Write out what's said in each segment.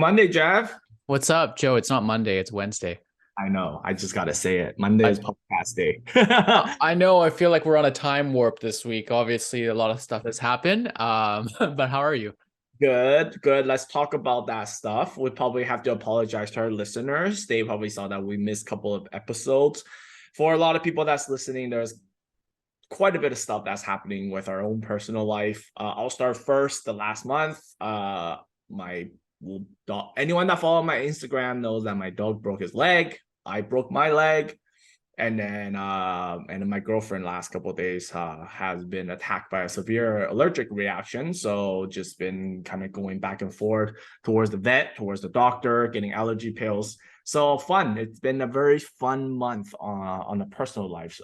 Monday, Jeff. What's up, Joe? It's not Monday, it's Wednesday. I know. I just gotta say it. Monday I, is podcast day. I know I feel like we're on a time warp this week. Obviously, a lot of stuff has happened. But how are you? Good, good. Let's talk about that stuff. We probably have to apologize to our listeners. They probably saw that we missed a couple of episodes. For a lot of people that's listening, there's quite a bit of stuff that's happening with our own personal life. I'll start first. The last month, my dog. Anyone that follow my Instagram knows that my dog broke his leg. I broke my leg. And then my girlfriend last couple of days has been attacked by a severe allergic reaction. So just been kind of going back and forth towards the vet, towards the doctor, getting allergy pills. So fun. It's been a very fun month on the personal life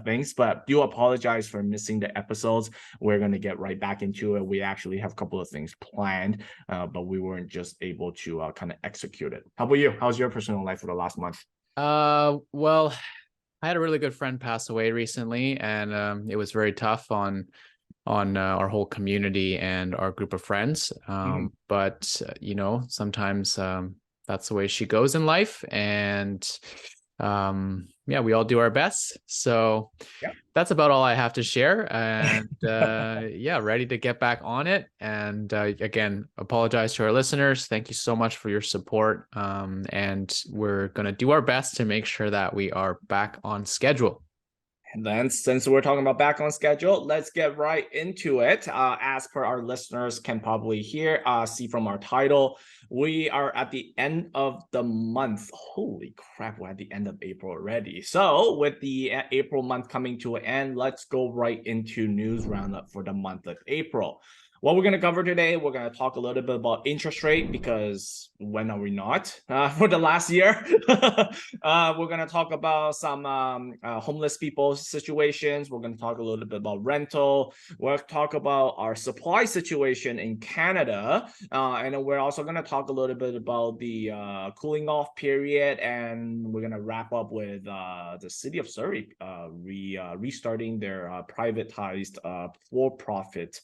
things. But do apologize for missing the episodes. We're gonna get right back into it. We actually have a couple of things planned, but we weren't just able to kind of execute it. How about you? How's your personal life for the last month? Well, I had a really good friend pass away recently, and it was very tough on our whole community and our group of friends. But sometimes that's the way she goes in life, and yeah, we all do our best. So Yeah. that's about all I have to share. And yeah, ready to get back on it. And again, apologize to our listeners. Thank you so much for your support. And we're going to do our best to make sure that we are back on schedule. And then, since we're talking about back on schedule, let's get right into it. As per our listeners can probably see from our title, we are at the end of the month. Holy crap, we're at the end of April already. So with the April month coming to an end, let's go right into news roundup for the month of April. What we're going to cover today, we're going to talk a little bit about interest rate, because when are we not for the last year? We're going to talk about some homeless people's situations. We're going to talk a little bit about rental. We'll talk about our supply situation in Canada. And then we're also going to talk a little bit about the cooling off period. And we're going to wrap up with the city of Surrey restarting their privatized for-profit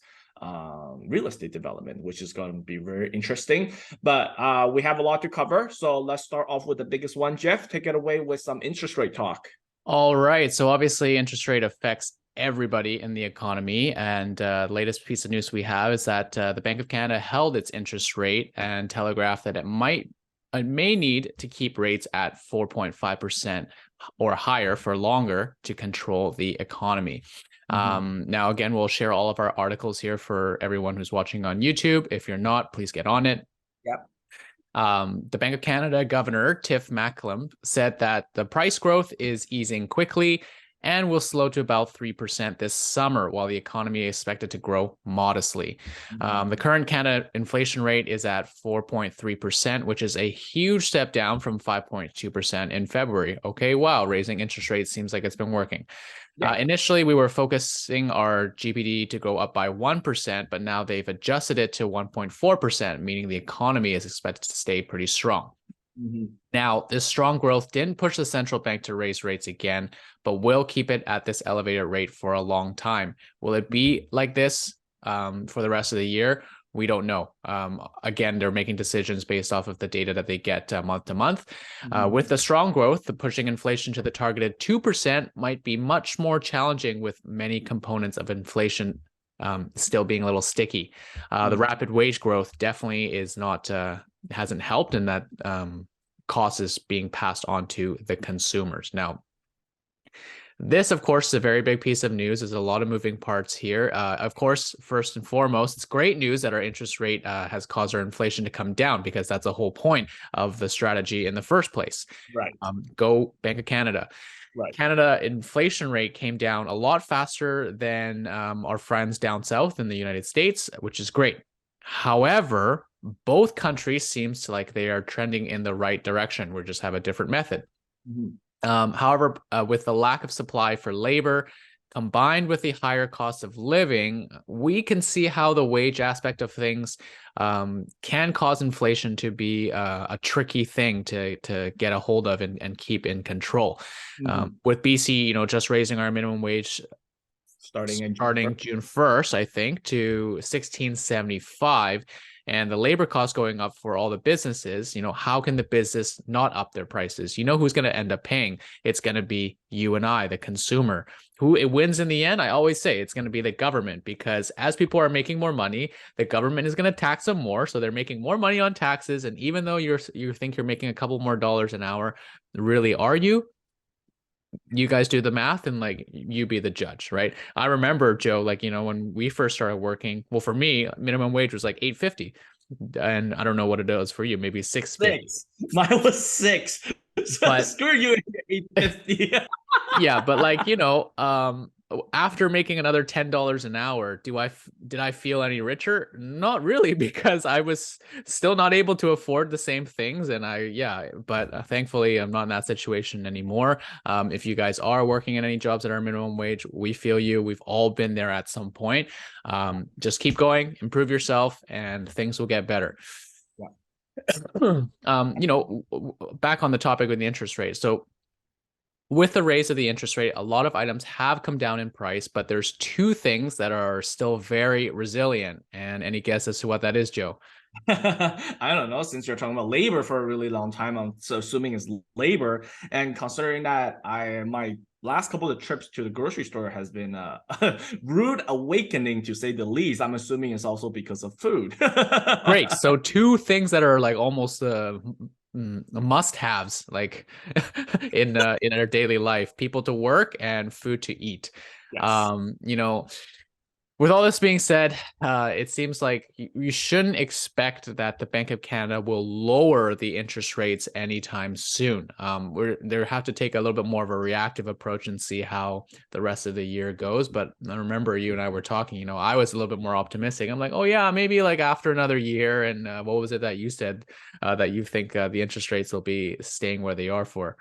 real estate development, which is going to be very interesting. But we have a lot to cover. So let's start off with the biggest one. Jeff, take it away with some interest rate talk. All right. So obviously interest rate affects everybody in the economy. And latest piece of news we have is that the Bank of Canada held its interest rate and telegraphed that it may need to keep rates at 4.5% or higher for longer to control the economy. Now, again, we'll share all of our articles here for everyone who's watching on YouTube. If you're not, please get on it. Yep. The Bank of Canada Governor Tiff Macklem said that the price growth is easing quickly and will slow to about 3% this summer, while the economy is expected to grow modestly. The current Canada inflation rate is at 4.3%, which is a huge step down from 5.2% in February. Okay, wow, raising interest rates seems like it's been working. Yeah. Initially, we were focusing our GPD to go up by 1%, but now they've adjusted it to 1.4%, meaning the economy is expected to stay pretty strong. Now, this strong growth didn't push the central bank to raise rates again, but will keep it at this elevated rate for a long time. Will it be like this for the rest of the year? We don't know. Again, they're making decisions based off of the data that they get month to month. With the strong growth, the pushing inflation to the targeted 2% might be much more challenging, with many components of inflation still being a little sticky. The rapid wage growth definitely is not hasn't helped, in that cost is being passed on to the consumers. Now, this, of course, is a very big piece of news. There's a lot of moving parts here. Of course, first and foremost, it's great news that our interest rate has caused our inflation to come down, because that's the whole point of the strategy in the first place. Right. Go Bank of Canada. Right. Canada inflation rate came down a lot faster than our friends down south in the United States, which is great. However, both countries seems to like they are trending in the right direction. We just have a different method. However, with the lack of supply for labor, combined with the higher cost of living, we can see how the wage aspect of things can cause inflation to be a tricky thing to get a hold of and keep in control. With BC, just raising our minimum wage starting June 1st, I think, to $16.75. and the labor costs going up for all the businesses, how can the business not up their prices? Who's going to end up paying? It's going to be you and I, the consumer. Who it wins in the end? I always say it's going to be the government, because as people are making more money, the government is going to tax them more. So they're making more money on taxes. And even though you think you're making a couple more dollars an hour, really are you? You guys do the math and like you be the judge, right? I remember, Joe, like, when we first started working, well, for me, minimum wage was like $8.50. And I don't know what it is for you, maybe $6.50. Mine was 6. So But screw you, $8.50. yeah, but like, after making another $10 an hour, did I feel any richer? Not really, because I was still not able to afford the same things. And but thankfully I'm not in that situation anymore. If you guys are working in any jobs that are minimum wage, we feel you. We've all been there at some point. Just keep going, improve yourself, and things will get better. Back on the topic with the interest rate. So with the raise of the interest rate, a lot of items have come down in price, but there's 2 things that are still very resilient. And any guess as to what that is, Joe? I don't know, since you're talking about labor for a really long time, I'm so assuming it's labor. And considering that my last couple of trips to the grocery store has been a rude awakening, to say the least, I'm assuming it's also because of food. Great. So 2 things that are like almost must-haves, like in our daily life: people to work and food to eat. Yes. With all this being said, it seems like you shouldn't expect that the Bank of Canada will lower the interest rates anytime soon. They have to take a little bit more of a reactive approach and see how the rest of the year goes. But I remember you and I were talking, I was a little bit more optimistic. I'm like, oh yeah, maybe like after another year. And what was it that you said that you think the interest rates will be staying where they are for?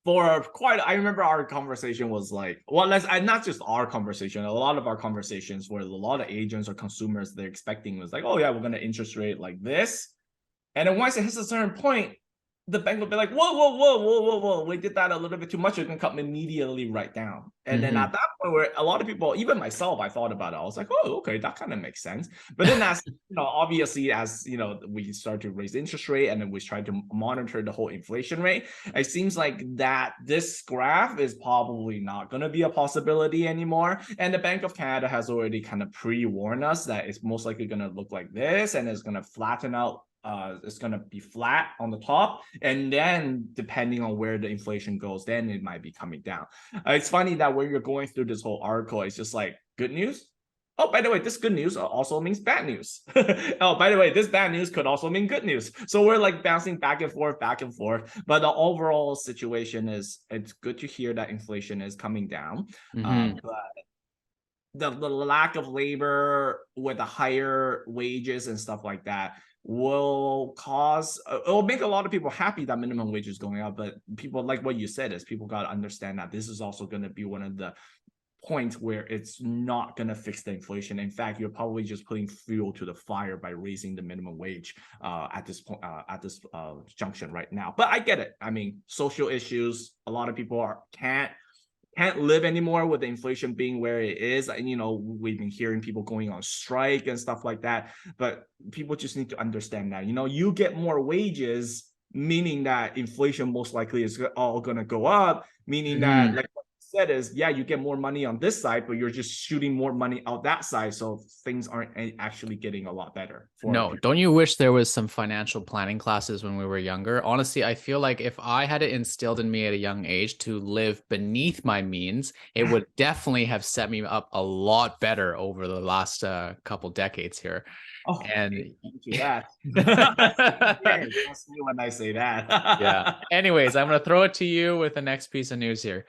I remember our conversation was like, well, not just our conversation, a lot of our conversations where a lot of agents or consumers, they're expecting was like, oh yeah, we're going to interest rate like this. And then once it hits a certain point, the bank will be like, whoa, we did that a little bit too much. You're going to cut immediately right down. And then at that point, where a lot of people, even myself, I thought about it. I was like, oh, okay, that kind of makes sense. But then as, obviously, as, we start to raise interest rate and then we try to monitor the whole inflation rate, it seems like that this graph is probably not going to be a possibility anymore. And the Bank of Canada has already kind of pre-warned us that it's most likely going to look like this, and it's going to flatten out. It's going to be flat on the top, and then depending on where the inflation goes, then it might be coming down. It's funny that when you're going through this whole article, it's just like, good news. Oh, by the way, this good news also means bad news. Oh, by the way, this bad news could also mean good news. So we're like bouncing back and forth. But the overall situation is, it's good to hear that inflation is coming down. But the lack of labor with the higher wages and stuff like that will it'll make a lot of people happy that minimum wage is going up. But people, like what you said, is people got to understand that this is also going to be one of the points where it's not going to fix the inflation. In fact, you're probably just putting fuel to the fire by raising the minimum wage at this point, at this junction right now. But I get it. I mean, social issues, a lot of people can't live anymore with the inflation being where it is. And, we've been hearing people going on strike and stuff like that. But people just need to understand that, you get more wages, meaning that inflation most likely is all going to go up, meaning that, like what you said, is, yeah, you get more money on this side, but you're just shooting more money out that side. So things aren't actually getting a lot better. No, don't you wish there was some financial planning classes when we were younger? Honestly, I feel like if I had it instilled in me at a young age to live beneath my means, it would definitely have set me up a lot better over the last couple decades here. Oh, and thank you that. Trust me when I say that. Yeah. Anyways, I'm going to throw it to you with the next piece of news here.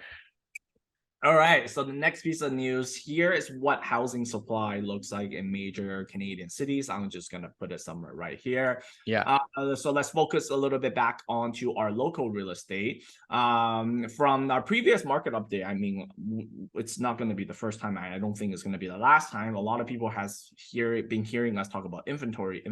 All right, so the next piece of news here is what housing supply looks like in major Canadian cities. I'm just going to put it somewhere right here. Yeah. So let's focus a little bit back onto our local real estate. From our previous market update, I mean, it's not going to be the first time. I don't think it's going to be the last time. A lot of people been hearing us talk about inventory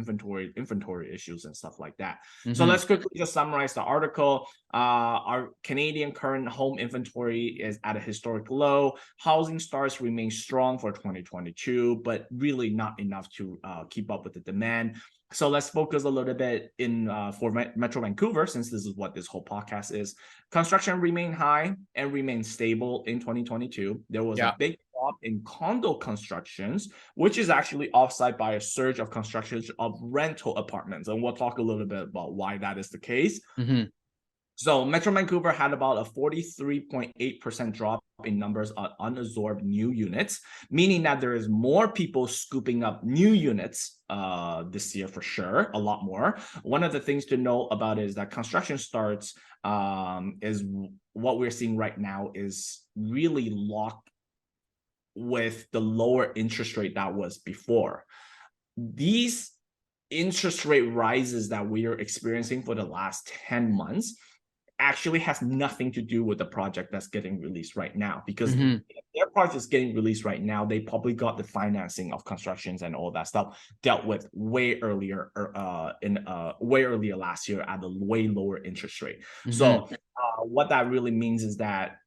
issues and stuff like that. So let's quickly just summarize the article. Our Canadian current home inventory is at a historic historic low. Housing starts remain strong for 2022, but really not enough to keep up with the demand. So let's focus a little bit in for Metro Vancouver, since this is what this whole podcast is. Construction remained high and remained stable in 2022. There was a big drop in condo constructions, which is actually offset by a surge of constructions of rental apartments. And we'll talk a little bit about why that is the case. So Metro Vancouver had about a 43.8% drop in numbers of unabsorbed new units, meaning that there is more people scooping up new units this year for sure, a lot more. One of the things to know about it is that construction starts is what we're seeing right now is really locked with the lower interest rate that was before. These interest rate rises that we are experiencing for the last 10 months actually has nothing to do with the project that's getting released right now, because if their project is getting released right now, they probably got the financing of constructions and all that stuff dealt with way earlier way earlier last year at a way lower interest rate. So what that really means is that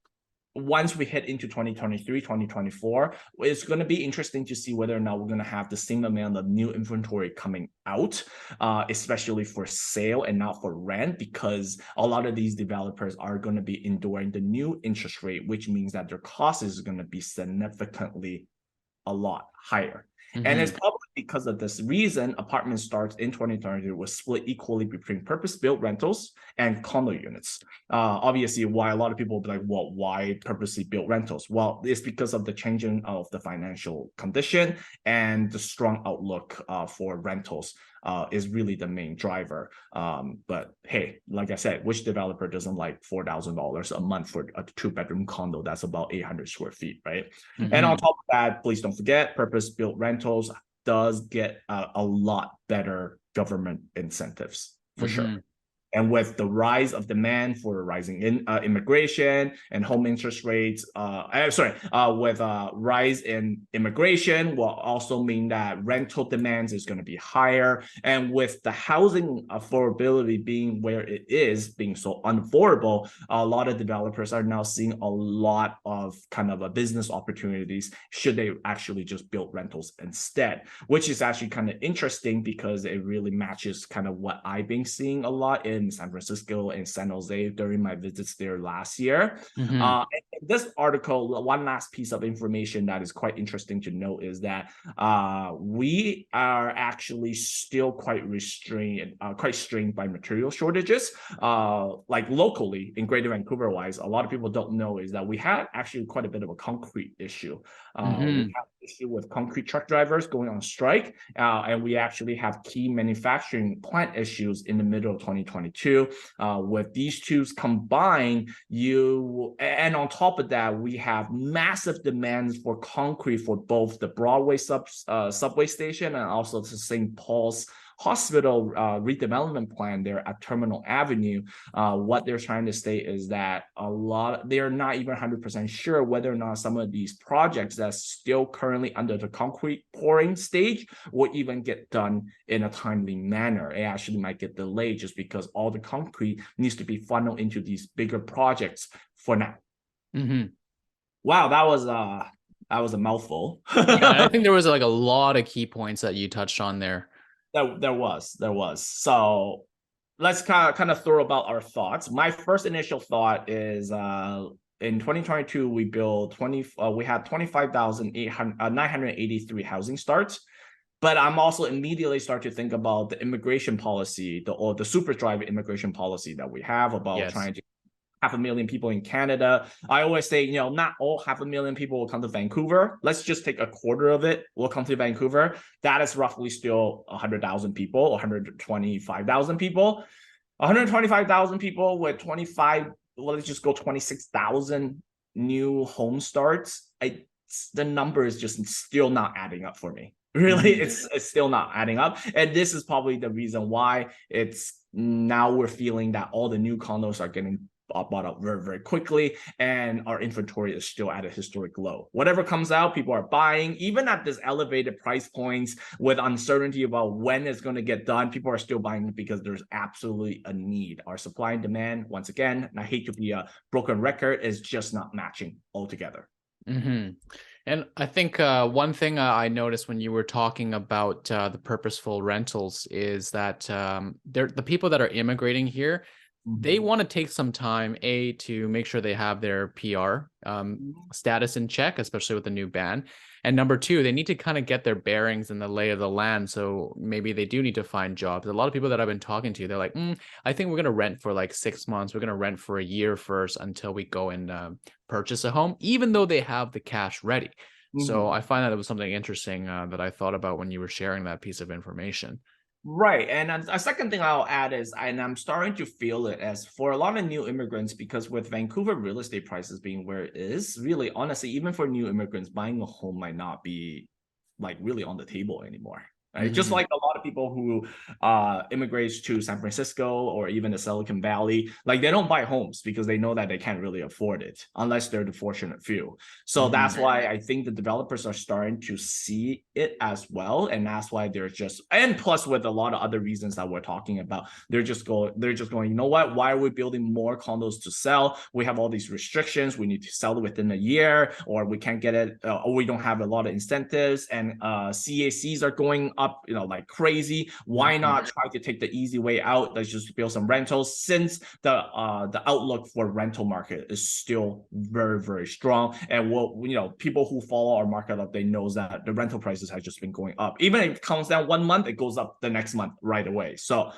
once we hit into 2023, 2024, it's going to be interesting to see whether or not we're going to have the same amount of new inventory coming out, especially for sale and not for rent, because a lot of these developers are going to be enduring the new interest rate, which means that their cost is going to be significantly a lot higher. And it's probably because of this reason, apartment starts in 2023 was split equally between purpose-built rentals and condo units. Obviously, why a lot of people will be like, well, why purposely built rentals? Well, it's because of the changing of the financial condition, and the strong outlook for rentals is really the main driver. But hey, like I said, which developer doesn't like $4,000 a month for a 2-bedroom condo that's about 800 square feet, right? And on top of that, please don't forget, purpose-built rentals does get a lot better government incentives for sure. And with the rise of demand for rising immigration and home interest rates, with rise in immigration will also mean that rental demands is going to be higher. And with the housing affordability being where it is, being so unaffordable, a lot of developers are now seeing a lot of kind of a business opportunities should they actually just build rentals instead, which is actually kind of interesting because it really matches kind of what I've been seeing a lot in San Francisco and San Jose during my visits there last year. In this article, one last piece of information that is quite interesting to note is that we are actually still quite strained by material shortages. Like locally in Greater Vancouver wise, a lot of people don't know is that we had actually quite a bit of a concrete issue. We have an issue with concrete truck drivers going on strike, and we actually have key manufacturing plant issues in the middle of 2022. With these two combined, and on top of that, we have massive demands for concrete for both the Broadway subway station and also the St. Paul's Hospital redevelopment plan there at Terminal Avenue. What they're trying to state is that they're not even 100% sure whether or not some of these projects that's still currently under the concrete pouring stage will even get done in a timely manner. It actually might get delayed just because all the concrete needs to be funneled into these bigger projects for now. Wow, that was a mouthful. I think there was like a lot of key points that you touched on there. There was. So let's kind of throw about our thoughts. My first initial thought is in 2022 we had 25,983 housing starts. But I'm also immediately start to think about the immigration policy, the super drive immigration policy that we have about trying to 500,000 people in Canada. I always say, not all 500,000 people will come to Vancouver. Let's just take a quarter of it will come to Vancouver. That is roughly still 100,000 people, 125,000 people. 125,000 people with 26,000 new home starts. The number is just still not adding up for me. Really, it's still not adding up. And this is probably the reason why now we're feeling that all the new condos are getting bought up very, very quickly, and our inventory is still at a historic low. Whatever comes out, people are buying, even at this elevated price points with uncertainty about when it's going to get done. People are still buying because there's absolutely a need. Our supply and demand, once again, and I hate to be a broken record, is just not matching altogether. Mm-hmm. And I think one thing I noticed when you were talking about the purposeful rentals is that the people that are immigrating here, they want to take some time, to make sure they have their PR status in check, especially with the new ban. And number two, they need to kind of get their bearings in the lay of the land. So maybe they do need to find jobs. A lot of people that I've been talking to, they're like, I think we're going to rent for like 6 months. We're going to rent for a year first until we go and purchase a home, even though they have the cash ready. So I find that it was something interesting that I thought about when you were sharing that piece of information. Right. And a second thing I'll add is, and I'm starting to feel it as for a lot of new immigrants, because with Vancouver real estate prices being where it is, really, honestly, even for new immigrants, buying a home might not be like really on the table anymore. Right? Just like a lot of people who immigrates to San Francisco or even the Silicon Valley, like they don't buy homes because they know that they can't really afford it unless they're the fortunate few. So that's why I think the developers are starting to see it as well, and that's why they're just, and plus with a lot of other reasons that we're talking about, they're just going, you know what? Why are we building more condos to sell? We have all these restrictions. We need to sell it within a year, or we can't get it, or we don't have a lot of incentives, and CACs are going up, like crazy. Why not try to take the easy way out? Let's just build some rentals, since the outlook for rental market is still very, very strong. And people who follow our market up, they know that the rental prices have just been going up. Even if it comes down 1 month, it goes up the next month right away. So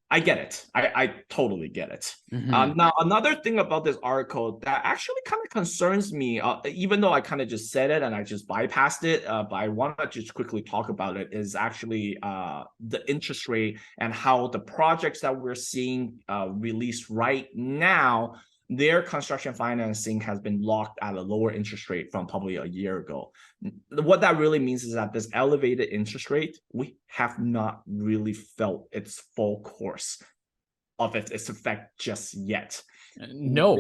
I get it. I totally get it. Now, another thing about this article that actually kind of concerns me, even though I kind of just said it and I just bypassed it, but I want to just quickly talk about it, is actually the interest rate and how the projects that we're seeing released right now, their construction financing has been locked at a lower interest rate from probably a year ago. What that really means is that this elevated interest rate, we have not really felt its full course of its effect just yet. No.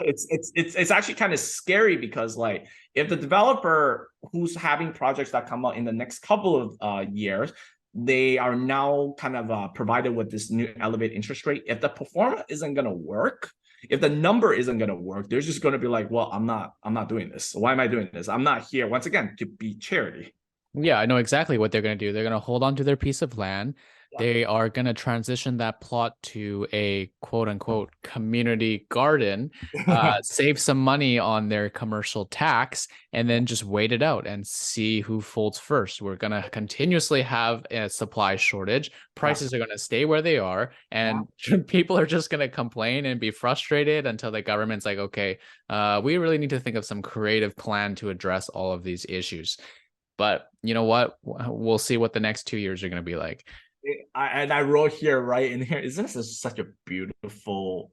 It's actually kind of scary, because like if the developer who's having projects that come out in the next couple of years, they are now kind of provided with this new elevated interest rate. If the performance isn't going to work, if the number isn't going to work, they're just going to be like, well, I'm not doing this. Why am I doing this? I'm not here, once again, to be charity. Yeah, I know exactly what they're going to do. They're going to hold on to their piece of land. They are going to transition that plot to a quote unquote community garden, save some money on their commercial tax, and then just wait it out and see who folds first. We're going to continuously have a supply shortage. Prices are going to stay where they are, and people are just going to complain and be frustrated until the government's like, okay, we really need to think of some creative plan to address all of these issues. But you know what? We'll see what the next 2 years are going to be like. I wrote here, right in here, isn't this such a beautiful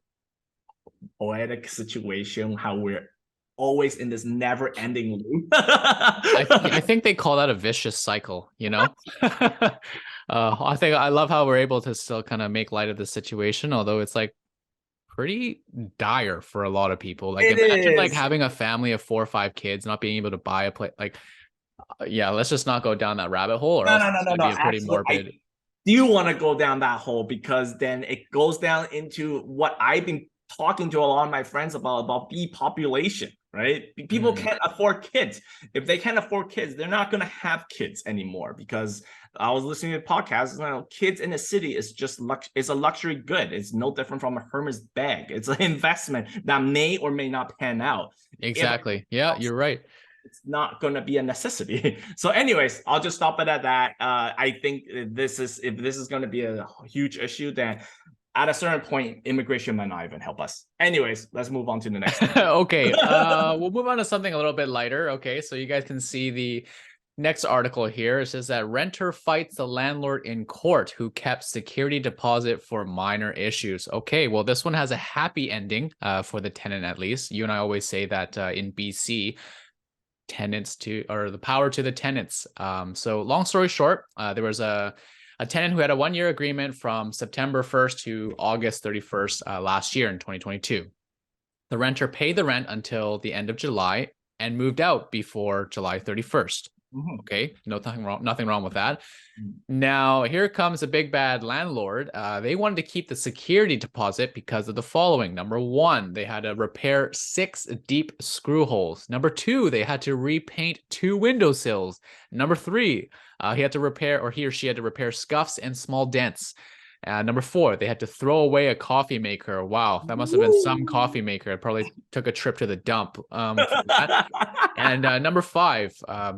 poetic situation, how we're always in this never-ending loop? I think they call that a vicious cycle, I think I love how we're able to still kind of make light of the situation, although it's like pretty dire for a lot of people. Like imagine like having a family of 4 or 5 kids, not being able to buy a place. Like yeah, let's just not go down that rabbit hole, or else it's going to be pretty morbid. Do you want to go down that hole, because then it goes down into what I've been talking to a lot of my friends about depopulation, right? People can't afford kids. If they can't afford kids, they're not going to have kids anymore, because I was listening to podcasts, kids in the city is just it's a luxury good. It's no different from a Hermes bag. It's an investment that may or may not pan out. Exactly. Yeah, you're right. It's not going to be a necessity. So anyways, I'll just stop it at that. I think if this is going to be a huge issue, then at a certain point, immigration might not even help us. Anyways, let's move on to the next. Okay. We'll move on to something a little bit lighter. Okay. So you guys can see the next article here. It says that renter fights the landlord in court who kept security deposit for minor issues. Okay. Well, this one has a happy ending for the tenant, at least. You and I always say that in BC, the power to the tenants. So long story short, there was a A tenant who had a 1-year agreement from September 1st to August 31st last year in 2022. The renter paid the rent until the end of July and moved out before July 31st. Okay, nothing wrong with that. Now, here comes a big bad landlord. They wanted to keep the security deposit because of the following. Number one, they had to repair 6 deep screw holes. Number 2, they had to repaint 2 windowsills. Number 3, he had to repair, or he or she had to repair scuffs and small dents. Number 4, they had to throw away a coffee maker. Wow, that must have been some coffee maker. It probably took a trip to the dump for that. And number 5,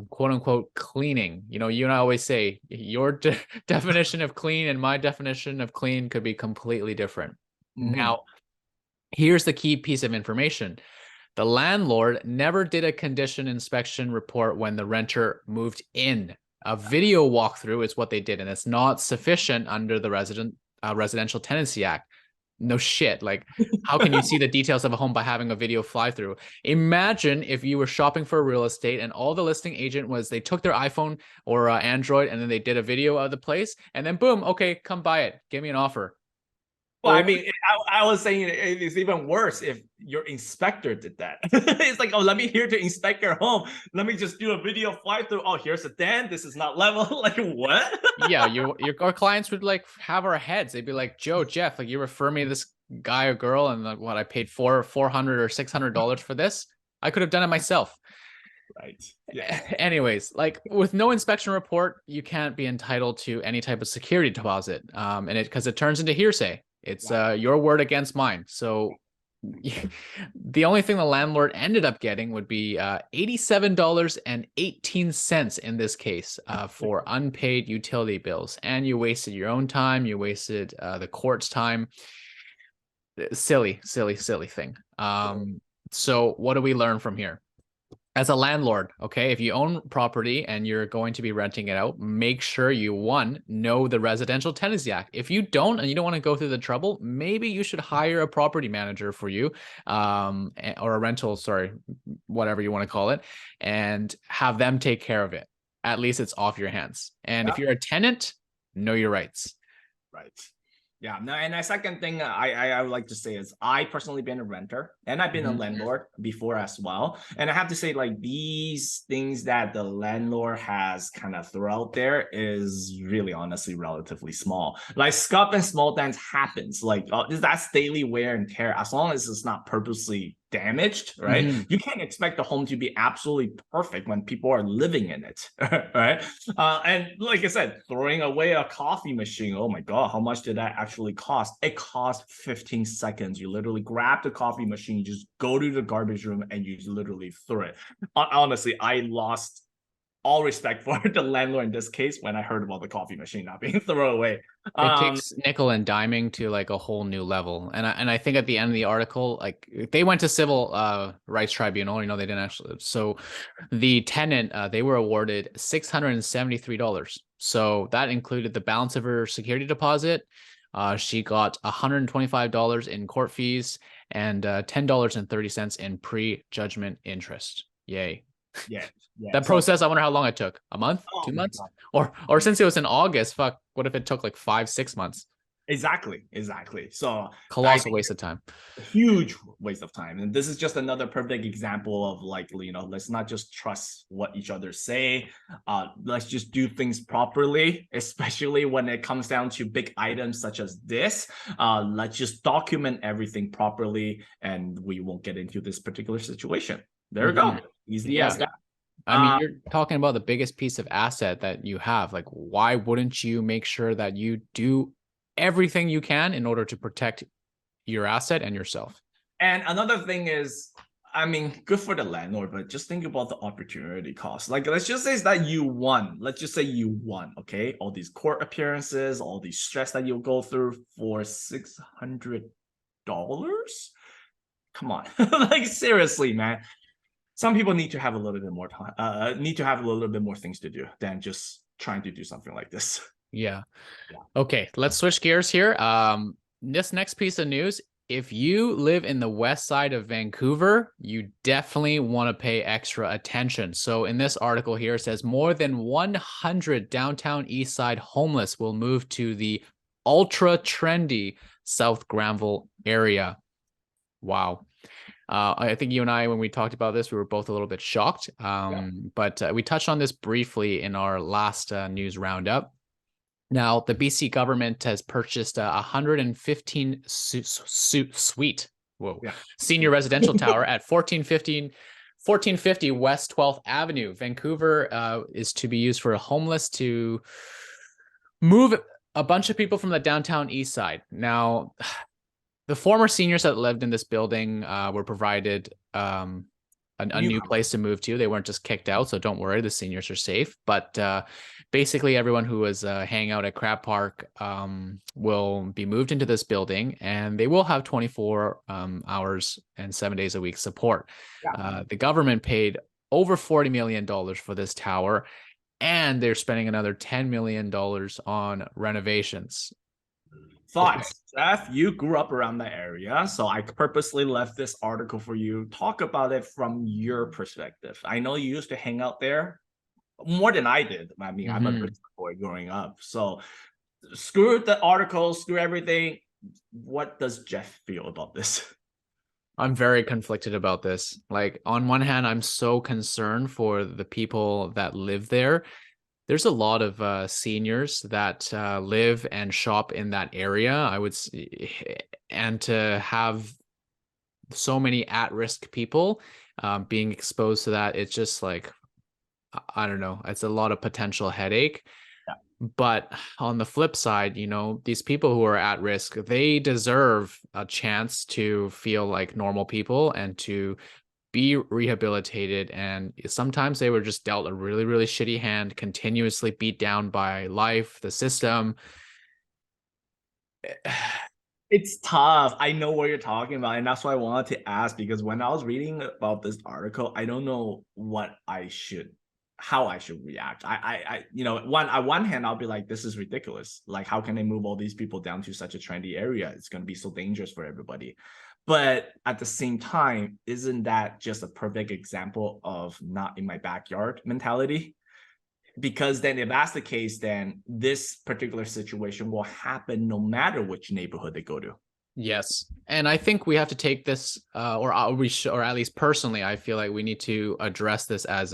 quote unquote, cleaning. You know, you and I always say your definition of clean and my definition of clean could be completely different. Now, here's the key piece of information. The landlord never did a condition inspection report when the renter moved in. A video walkthrough is what they did, and it's not sufficient under the Residential Tenancy Act. No shit. Like, how can you see the details of a home by having a video fly through? Imagine if you were shopping for real estate and all the listing agent was, they took their iPhone or Android and then they did a video of the place and then boom, okay, come buy it. Give me an offer. Well, I mean, I was saying it's even worse if your inspector did that. It's like, oh, let me here to inspect your home. Let me just do a video fly through. Oh, here's a dent. This is not level. Like, what? Yeah, our clients would like have our heads. They'd be like, Joe, Jeff, like you refer me to this guy or girl, and like, what, I paid $400 or $600 for this. I could have done it myself. Right. Yeah. Anyways, like with no inspection report, you can't be entitled to any type of security deposit. And because it turns into hearsay. It's your word against mine. So the only thing the landlord ended up getting would be $87.18 in this case for unpaid utility bills. And you wasted your own time. You wasted the court's time. Silly thing. So what do we learn from here? As a landlord, okay, if you own property and you're going to be renting it out, make sure you, one, know the Residential Tenancy Act. If you don't and you don't want to go through the trouble, maybe you should hire a property manager for you, or a rental, sorry, whatever you want to call it, and have them take care of it. At least it's off your hands. And if you're a tenant, know your rights. Right. Yeah. No, and the second thing I would like to say is I personally been a renter and I've been a landlord before as well. And I have to say, like, these things that the landlord has kind of thrown out there is really honestly relatively small. Like scuff and small dents happens. Like that's daily wear and tear. As long as it's not purposely damaged, right? You can't expect the home to be absolutely perfect when people are living in it, right? And like I said, throwing away a coffee machine, oh my God, how much did that actually cost? It cost 15 seconds. You literally grab the coffee machine, you just go to the garbage room and you literally throw it. Honestly, I lost all respect for the landlord in this case when I heard about the coffee machine not being thrown away. It takes nickel and diming to like a whole new level. And I think at the end of the article, like they went to civil rights tribunal, you know, they didn't actually. So the tenant, they were awarded $673. So that included the balance of her security deposit. She got $125 in court fees and $10.30 in pre-judgment interest. Yay. Yeah. That process, I wonder how long it took. A month? 2 months? Or since it was in August, fuck, what if it took like 5-6 months? Exactly. So colossal waste of time. Huge waste of time. And this is just another perfect example of, like, you know, let's not just trust what each other say. Let's just do things properly, especially when it comes down to big items such as this. Let's just document everything properly and we won't get into this particular situation. There we go. Easy as that. I mean, you're talking about the biggest piece of asset that you have. Like, why wouldn't you make sure that you do everything you can in order to protect your asset and yourself? And another thing is, I mean, good for the landlord, but just think about the opportunity cost. Like, let's just say that you won. Let's just say you won, okay? All these court appearances, all these stress that you'll go through for $600? Come on. Like, seriously, man. Some people need to have a little bit more time, need to have a little bit more things to do than just trying to do something like this. Yeah. Okay, let's switch gears here. This next piece of news, if you live in the west side of Vancouver, you definitely want to pay extra attention. So in this article here, it says more than 100 downtown east side homeless will move to the ultra trendy South Granville area. Wow. I think you and I, when we talked about this, we were both a little bit shocked. But we touched on this briefly in our last news roundup. Now, the BC government has purchased a 115 suite senior residential tower at 1450 West 12th Avenue. Vancouver is to be used for homeless to move a bunch of people from the downtown east side. Now, the former seniors that lived in this building were provided a new place to move to. They weren't just kicked out, so don't worry, the seniors are safe. But basically, everyone who was hanging out at Crab Park will be moved into this building, and they will have 24 hours and 7 days a week support. The government paid over $40 million for this tower, and they're spending another $10 million on renovations. Thoughts, Jeff? You grew up around the area, so I purposely left this article for you. Talk about it from your perspective. I know you used to hang out there more than I did. I mean, I'm a rich boy growing up, so screw the article, screw everything. What does Jeff feel about this? I'm very conflicted about this. Like, on one hand, I'm so concerned for the people that live there. There's a lot of seniors that live and shop in that area, I would say, and to have so many at-risk people being exposed to that, it's just like, I don't know, it's a lot of potential headache. But on the flip side, you know, these people who are at risk, they deserve a chance to feel like normal people and to be rehabilitated. And sometimes they were just dealt a really, really shitty hand, continuously beat down by life, the system. It's tough. I know what you're talking about, and that's why I wanted to ask, because when I was reading about this article, I don't know how I should react. You know, on one hand, I'll be like, this is ridiculous. Like, how can they move all these people down to such a trendy area? It's going to be so dangerous for everybody. But at the same time, isn't that just a perfect example of not in my backyard mentality? Because then if that's the case, then this particular situation will happen no matter which neighborhood they go to. Yes. And I think we have to take this, or at least personally, I feel like we need to address this as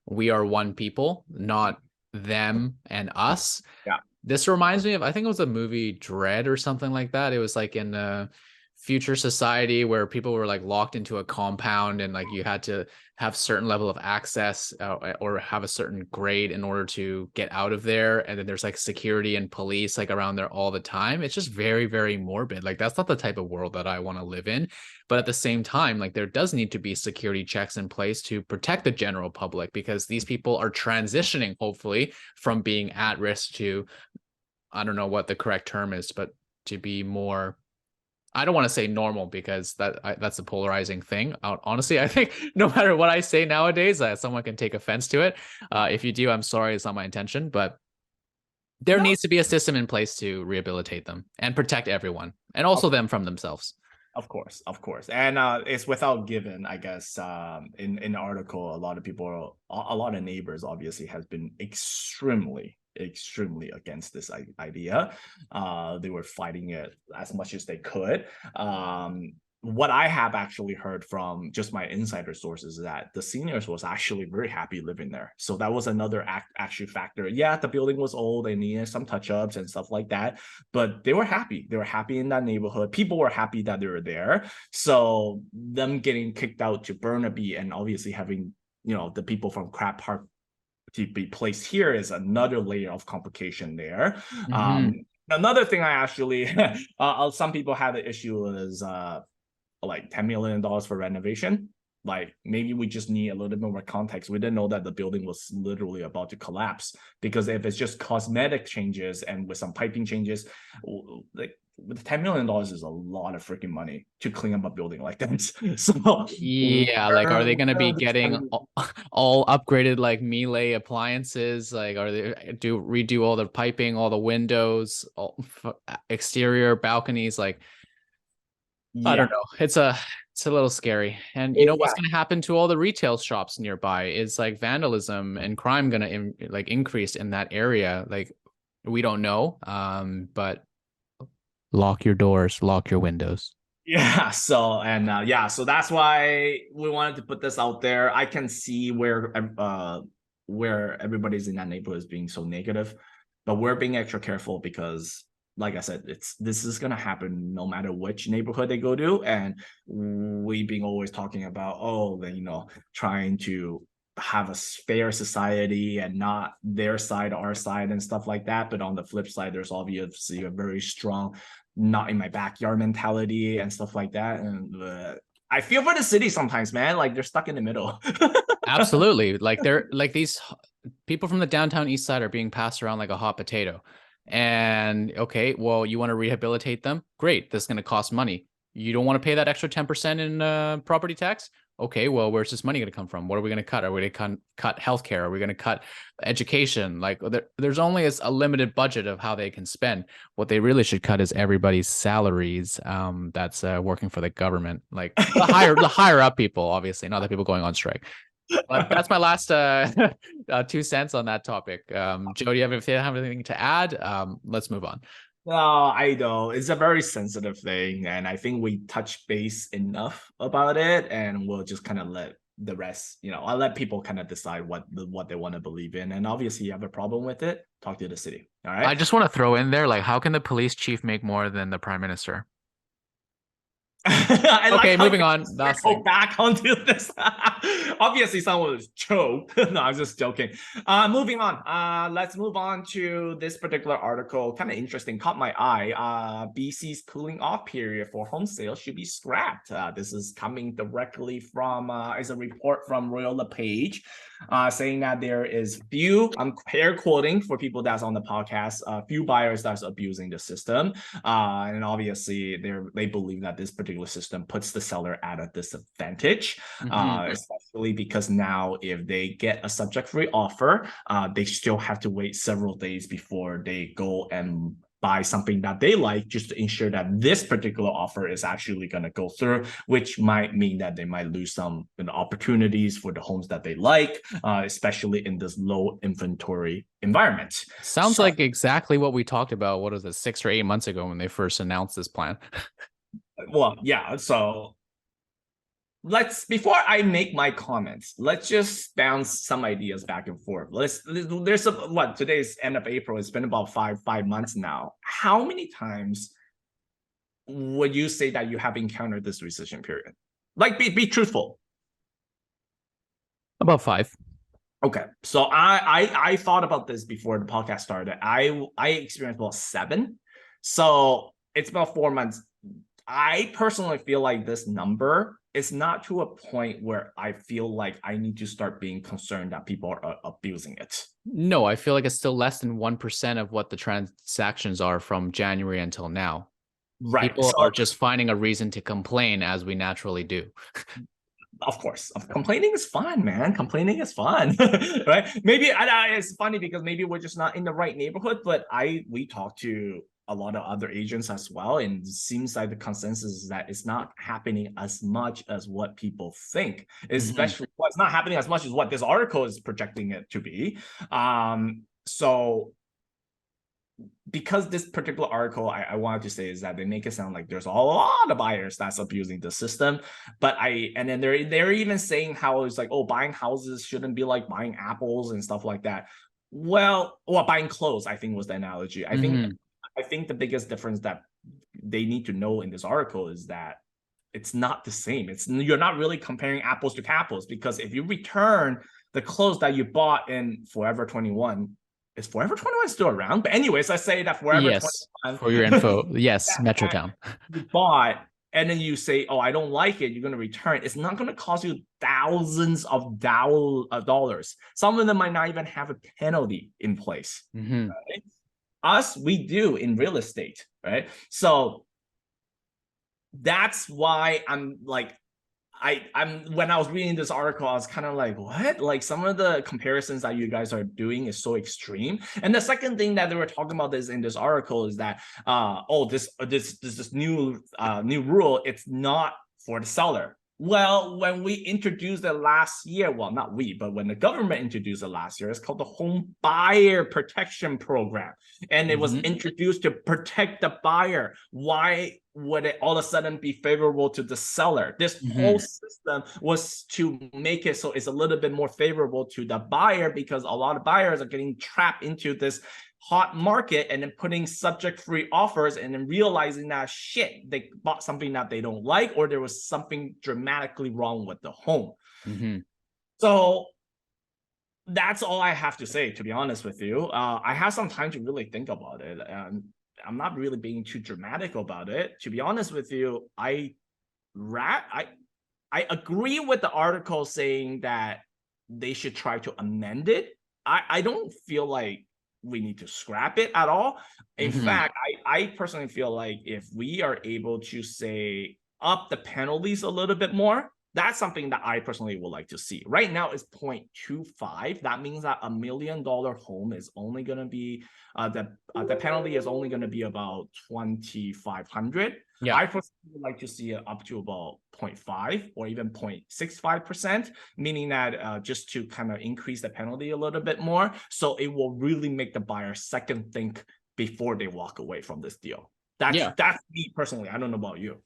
we are one people, not them and us. Yeah. This reminds me of, I think it was a movie Dread or something like that. It was like in a future society where people were like locked into a compound, and like you had to have certain level of access or have a certain grade in order to get out of there. And then there's like security and police like around there all the time. It's just very, very morbid. Like, that's not the type of world that I want to live in. But at the same time, like, there does need to be security checks in place to protect the general public, because these people are transitioning, hopefully, from being at risk to, I don't know what the correct term is, but to be more, I don't want to say normal, because that's a polarizing thing. Honestly, I think no matter what I say nowadays, someone can take offense to it. If you do, I'm sorry, it's not my intention, but there needs to be a system in place to rehabilitate them and protect everyone, and also them from themselves. Of course. And it's without given, I guess, in the article, a lot of neighbors obviously has been extremely against this idea. They were fighting it as much as they could. What I have actually heard from just my insider sources is that the seniors was actually very happy living there. So that was another actual factor. Yeah, the building was old and needed some touch-ups and stuff like that, but they were happy. They were happy in that neighborhood. People were happy that they were there. So them getting kicked out to Burnaby and obviously having, you know, the people from Crab Park to be placed here is another layer of complication there. Another thing I actually, some people had the issue is like $10 million for renovation. Like, maybe we just need a little bit more context. We didn't know that the building was literally about to collapse, because if it's just cosmetic changes and with some piping changes, like, with $10 million is a lot of freaking money to clean up a building like that. So yeah, like, are they going to be getting all upgraded like Miele appliances? Like, are they redo all the piping, all the windows, exterior balconies? Like, I Yeah. don't know. It's a little scary. And you know what's Exactly. going to happen to all the retail shops nearby is like vandalism and crime going to like increase in that area. Like we don't know. But lock your doors, lock your windows. Yeah, so and yeah, so that's why we wanted to put this out there. I can see where everybody's in that neighborhood is being so negative, but we're being extra careful because like I said, this is gonna happen no matter which neighborhood they go to. And we've been always talking about, oh, then trying to have a fair society and not their side, our side, and stuff like that. But on the flip side, there's obviously a very strong not in my backyard mentality and stuff like that. And I feel for the city sometimes, man. Like they're stuck in the middle. Absolutely. Like they're like these people from the downtown east side are being passed around like a hot potato. And okay, well, you want to rehabilitate them? Great. This is going to cost money. You don't want to pay that extra 10% in property tax? Okay, well, where's this money going to come from? What are we going to cut? Are we going to cut healthcare? Are we going to cut education? Like there's only a limited budget of how they can spend. What they really should cut is everybody's salaries that's working for the government. Like the higher up people, obviously, not the people going on strike. But that's my last 2 cents on that topic. Joe, do you have anything to add? Let's move on. No, I know it's a very sensitive thing, and I think we touch base enough about it, and we'll just kind of let the rest, I'll let people kind of decide what they want to believe in. And obviously, you have a problem with it, talk to the city. All I right. just want to throw in there, like, how can the police chief make more than the prime minister? I like Okay, how moving you on. Last go thing. back onto this. Obviously, someone was choked. No, I'm just joking. Moving on. Let's move on to this particular article. Kind of interesting, caught my eye. BC's cooling off period for home sales should be scrapped. This is coming directly from is a report from Royal LePage, saying that there is few. I'm air quoting for people that's on the podcast. Few buyers that's abusing the system. And obviously, they believe that this particular system puts the seller at a disadvantage, especially because now if they get a subject-free offer, they still have to wait several days before they go and buy something that they like, just to ensure that this particular offer is actually going to go through, which might mean that they might lose some opportunities for the homes that they like, especially in this low inventory environment. Sounds like exactly what we talked about. What was it, 6 or 8 months ago when they first announced this plan? Well, yeah. So before I make my comments, let's just bounce some ideas back and forth. There's today's end of April. It's been about five months now. How many times would you say that you have encountered this recession period? Like, be truthful. About 5. Okay, so I thought about this before the podcast started. I experienced about 7, so it's about 4 months. I personally feel like this number is not to a point where I feel like I need to start being concerned that people are abusing it. No, I feel like it's still less than 1% of what the transactions are from January until now. Right. People are just finding a reason to complain, as we naturally do. Of course, complaining is fun, man. Complaining is fun, right? Maybe it's funny because maybe we're just not in the right neighborhood. But we talked to a lot of other agents as well, and it seems like the consensus is that it's not happening as much as what people think. Especially, well, it's not happening as much as what this article is projecting it to be. So because this particular article I wanted to say is that they make it sound like there's a lot of buyers that's abusing the system, but and then they're even saying how it's like, oh, buying houses shouldn't be like buying apples and stuff like that. Well, buying clothes, I think was the analogy. I think the biggest difference that they need to know in this article is that it's not the same. You're not really comparing apples to apples, because if you return the clothes that you bought in Forever 21, is Forever 21 still around? But anyways, I say that Forever 21. For your info, yes, Metrotown. You bought, and then you say, oh, I don't like it, you're going to return. It's not going to cost you thousands of dollars. Some of them might not even have a penalty in place. Right? Us, we do in real estate, right? So that's why I'm like, I'm when I was reading this article, I was kind of like, what? Like some of the comparisons that you guys are doing is so extreme. And the second thing that they were talking about this in this article is that this new rule, it's not for the seller. Well, when we introduced it last year, well, not we, but when the government introduced it last year, it's called the Home Buyer Protection Program. And it was introduced to protect the buyer. Why would it all of a sudden be favorable to the seller? This whole system was to make it so it's a little bit more favorable to the buyer, because a lot of buyers are getting trapped into this hot market and then putting subject-free offers and then realizing that shit, they bought something that they don't like, or there was something dramatically wrong with the home. So that's all I have to say, to be honest with you. I have some time to really think about it. I'm not really being too dramatic about it. To be honest with you, I agree with the article saying that they should try to amend it. I don't feel like we need to scrap it at all. In fact, I personally feel like if we are able to say up the penalties a little bit more, that's something that I personally would like to see. Right now it's 0.25. That means that $1 million home is only going to be the penalty is only going to be about 2,500. Yeah. I personally would like to see it up to about 0.5 or even 0.65%, meaning that just to kind of increase the penalty a little bit more, so it will really make the buyer second think before they walk away from this deal. That's me personally. I don't know about you.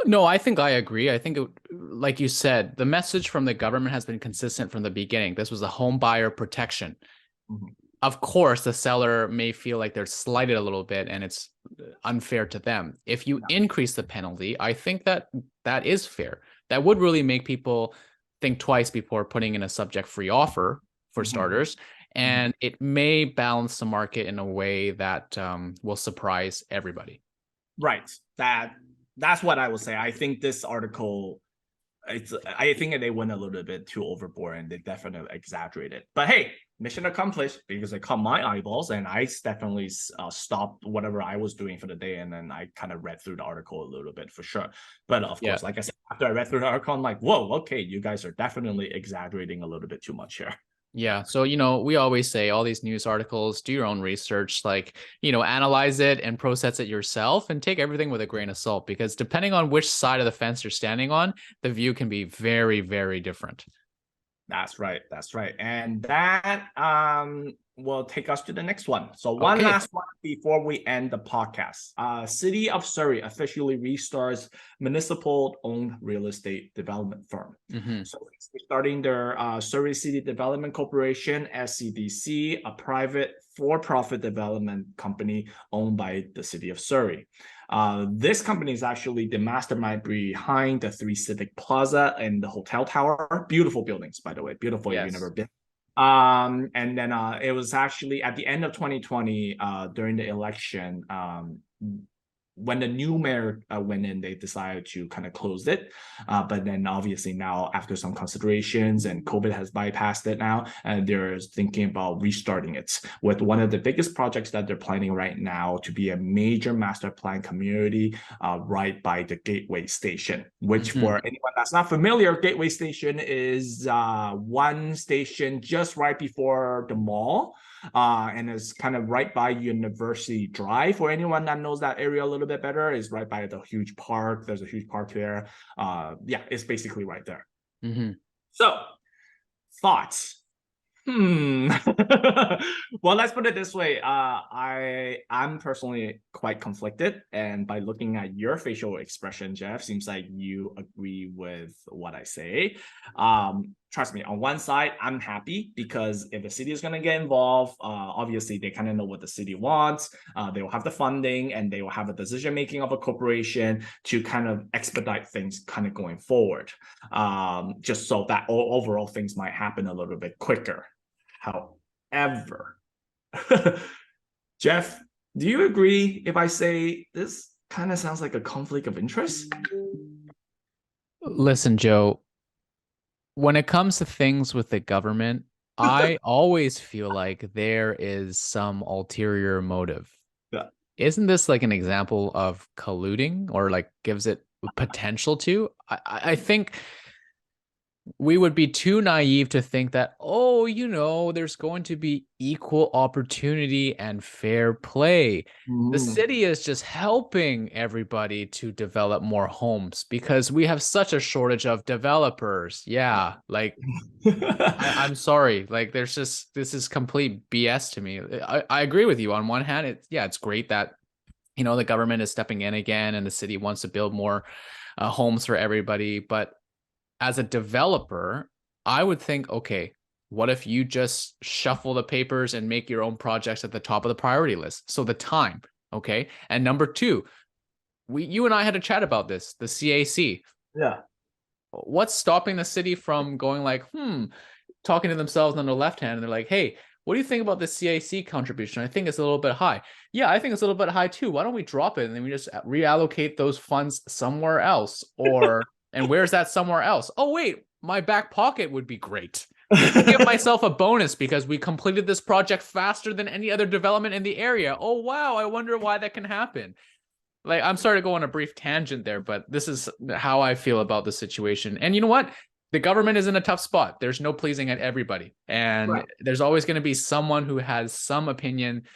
No, I think I agree. I think, like you said, the message from the government has been consistent from the beginning. This was a home buyer protection. Of course, the seller may feel like they're slighted a little bit and it's unfair to them. If you increase the penalty, I think that that is fair. That would really make people think twice before putting in a subject-free offer, for starters. And it may balance the market in a way that will surprise everybody. Right. That's what I would say. I think this article, I think they went a little bit too overboard and they definitely exaggerated. But hey, mission accomplished, because it caught my eyeballs and I definitely stopped whatever I was doing for the day, and then I kind of read through the article a little bit for sure. But of course, like I said, after I read through the article, I'm like, whoa, okay, you guys are definitely exaggerating a little bit too much here. Yeah. So, we always say all these news articles, do your own research, like, analyze it and process it yourself and take everything with a grain of salt, because depending on which side of the fence you're standing on, the view can be very, very different. That's right. That's right. And that will take us to the next one. So one last one before we end the podcast. City of Surrey officially restarts municipal-owned real estate development firm. So we're starting their Surrey City Development Corporation, SCDC, a private for-profit development company owned by the City of Surrey. This company is actually the mastermind behind the 3 Civic Plaza and the Hotel Tower. Beautiful buildings, by the way. Beautiful. Yes. If you've never been. And then it was actually at the end of 2020, during the election, when the new mayor went in, they decided to kind of close it. But then obviously now, after some considerations and COVID has bypassed it now, and they're thinking about restarting it with one of the biggest projects that they're planning right now to be a major master plan community right by the Gateway Station, which for anyone that's not familiar, Gateway Station is one station just right before the mall. And it's kind of right by University Drive. For anyone that knows that area a little bit better, is right by the huge park. There's a huge park there. Yeah, it's basically right there. So, thoughts. Well, let's put it this way. I'm personally quite conflicted, and by looking at your facial expression, Jeff, seems like you agree with what I say. Trust me, on one side, I'm happy because if the city is going to get involved, obviously they kind of know what the city wants. They will have the funding and they will have a decision making of a corporation to kind of expedite things kind of going forward. Just so that overall things might happen a little bit quicker. However, Jeff, do you agree if I say this kind of sounds like a conflict of interest? Listen, Joe, when it comes to things with the government, I always feel like there is some ulterior motive. Yeah. Isn't this like an example of colluding, or like gives it potential to? I think We would be too naive to think that, oh, there's going to be equal opportunity and fair play. The Mhm. city is just helping everybody to develop more homes because we have such a shortage of developers. Yeah, like I'm sorry. Like this is complete BS to me. I agree with you. On one hand, it's great that the government is stepping in again and the city wants to build more homes for everybody. But as a developer, I would think, okay, what if you just shuffle the papers and make your own projects at the top of the priority list? So the time, okay. And number two, you and I had a chat about this, the CAC. Yeah. What's stopping the city from going like, talking to themselves on the left hand, and they're like, hey, what do you think about the CAC contribution? I think it's a little bit high. Yeah, I think it's a little bit high too. Why don't we drop it and then we just reallocate those funds somewhere else? And where's that somewhere else? Oh, wait, my back pocket would be great. Let me give myself a bonus because we completed this project faster than any other development in the area. Oh, wow, I wonder why that can happen. Like, I'm sorry to go on a brief tangent there, but this is how I feel about the situation. And you know what? The government is in a tough spot. There's no pleasing at everybody. And Right. there's always going to be someone who has some opinion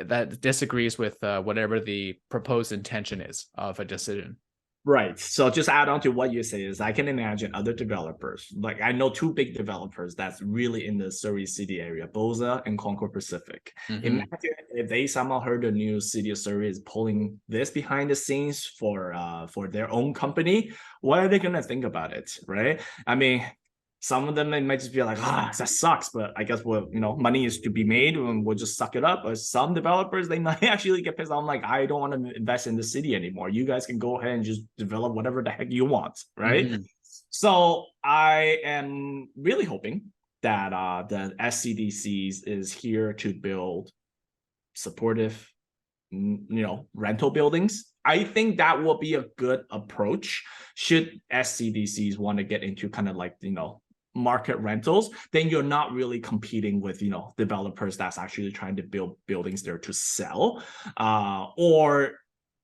that disagrees with whatever the proposed intention is of a decision. Right. So just add on to what you say is I can imagine other developers. Like I know two big developers that's really in the Surrey City area, Boza and Concord Pacific. Mm-hmm. Imagine if they somehow heard the news City of Surrey is pulling this behind the scenes for their own company. What are they gonna think about it? Right. I mean, some of them they might just be like, that sucks, but I guess money is to be made and we'll just suck it up. But some developers they might actually get pissed off. I'm like, I don't want to invest in the city anymore. You guys can go ahead and just develop whatever the heck you want, right? Mm-hmm. So I am really hoping that the SCDCs is here to build supportive, rental buildings. I think that will be a good approach. Should SCDCs want to get into kind of like, market rentals, then you're not really competing with, developers that's actually trying to build buildings there to sell, or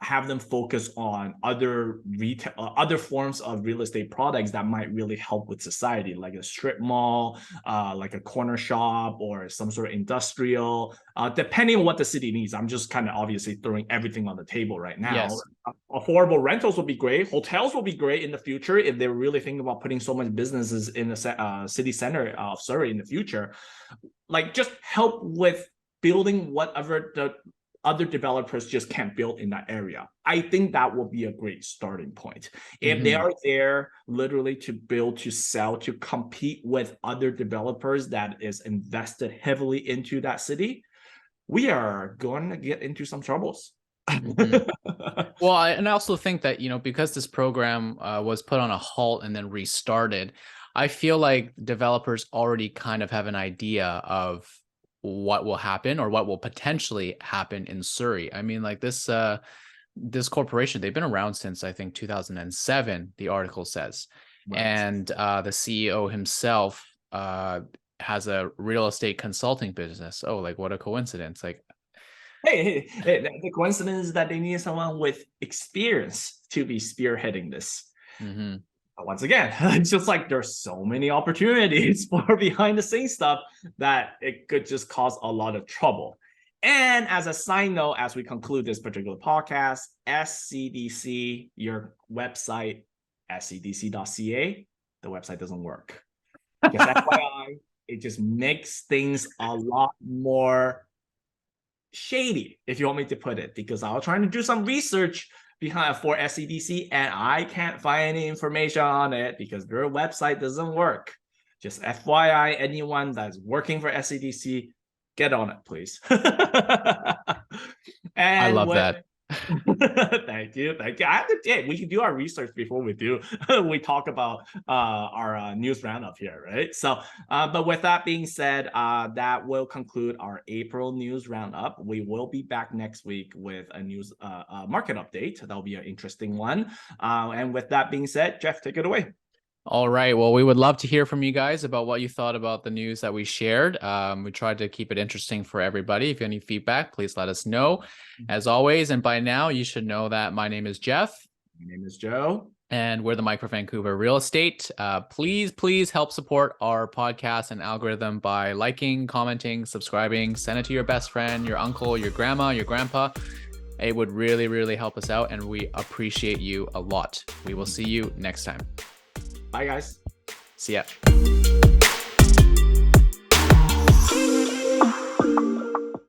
have them focus on other retail, other forms of real estate products that might really help with society, like a strip mall, like a corner shop, or some sort of industrial, depending on what the city needs. I'm just kind of obviously throwing everything on the table right now. Yes. Affordable rentals will be great. Hotels will be great in the future if they're really thinking about putting so much businesses in the city center of Surrey in the future. Like just help with building whatever the other developers just can't build in that area. I think that will be a great starting point. If they Mm-hmm. are there literally to build, to sell, to compete with other developers that is invested heavily into that city, we are going to get into some troubles. Mm-hmm. Well, and I also think that, because this program was put on a halt and then restarted, I feel like developers already kind of have an idea of what will happen or what will potentially happen in Surrey. I mean, like this corporation, they've been around since I think 2007, the article says. Right. And the CEO himself has a real estate consulting business. Oh, like what a coincidence. Like, Hey, the coincidence is that they need someone with experience to be spearheading this. mm-hmm. Once again, it's just like there's so many opportunities for behind the scenes stuff that it could just cause a lot of trouble. And as a side note, as we conclude this particular podcast, SCDC, your website, scdc.ca, the website doesn't work. Just FYI, it just makes things a lot more shady, if you want me to put it, because I was trying to do some research behind for SCDC and I can't find any information on it because their website doesn't work. Just FYI, anyone that's working for SCDC, get on it, please. I And love with that. thank you. I have to, yeah, we can do our research before we do. We talk about our news roundup here, right? So, but with that being said, that will conclude our April news roundup. We will be back next week with a news market update. That'll be an interesting one. And with that being said, Jeff, take it away. All right. Well, we would love to hear from you guys about what you thought about the news that we shared. We tried to keep it interesting for everybody. If you have any feedback, please let us know. As always, and by now, you should know that my name is Jeff. My name is Joe. And we're the Micro Vancouver Real Estate. Please help support our podcast and algorithm by liking, commenting, subscribing. Send it to your best friend, your uncle, your grandma, your grandpa. It would really help us out, and we appreciate you a lot. We will see you next time. Bye, guys. See ya.